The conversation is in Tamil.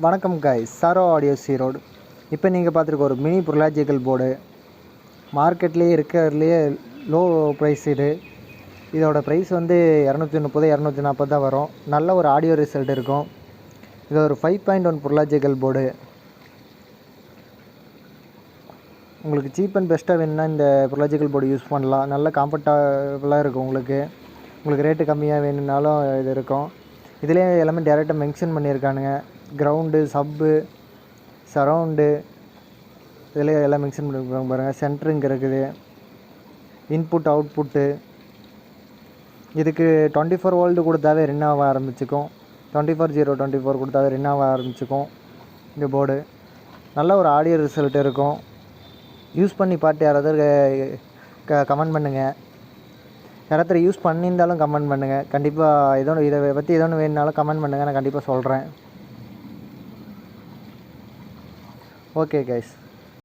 வணக்கம் காய்ஸ், சாரோ ஆடியோ ஈரோடு. இப்போ நீங்கள் பார்த்துருக்க ஒரு மினி ப்ரொலாஜிக்கல் போர்டு மார்க்கெட்லேயே இருக்கிறதுலையே லோ ப்ரைஸ். இதோட ப்ரைஸ் வந்து 230 240 தான் வரும். நல்ல ஒரு ஆடியோ ரிசல்ட் இருக்கும். இது ஒரு 5.1 ப்ரொலாஜிக்கல் போர்டு. உங்களுக்கு சீப் அண்ட் பெஸ்ட்டாக வேணும்னா இந்த ப்ரொலாஜிக்கல் போர்டு யூஸ் பண்ணலாம். நல்ல கம்ஃபர்டபுளாக இருக்கும். உங்களுக்கு ரேட்டு கம்மியாக வேணும்னாலும் இது இருக்கும். இதிலே எல்லாமே டேரெக்டாக மென்ஷன் பண்ணியிருக்கானுங்க. கிரவுண்டு, சப்பு, சரவுண்டு, இதில் எல்லாம் மென்ஷன் பண்ணியிருக்காங்க பாருங்கள். சென்ட்ருங்க இருக்குது, இன்புட் அவுட்புட்டு. இதுக்கு 24 வோல்ட் கொடுத்தாவே ரன் ஆக ஆரம்பிச்சுக்கும். 24/0/24 கொடுத்தாவே ரன் ஆக ஆரம்பிச்சுக்கும். இந்த போர்டு நல்ல ஒரு ஆடியோ ரிசல்ட் இருக்கும். யூஸ் பண்ணி பார்த்து யாராவது கமெண்ட் பண்ணுங்கள். யாராவது யூஸ் பண்ணியிருந்தாலும் கமெண்ட் பண்ணுங்கள். கண்டிப்பாக இதை பற்றி ஏதோ ஒன்று வேணுனாலும் கமெண்ட் பண்ணுங்கள். நான் கண்டிப்பாக சொல்கிறேன். Okay guys.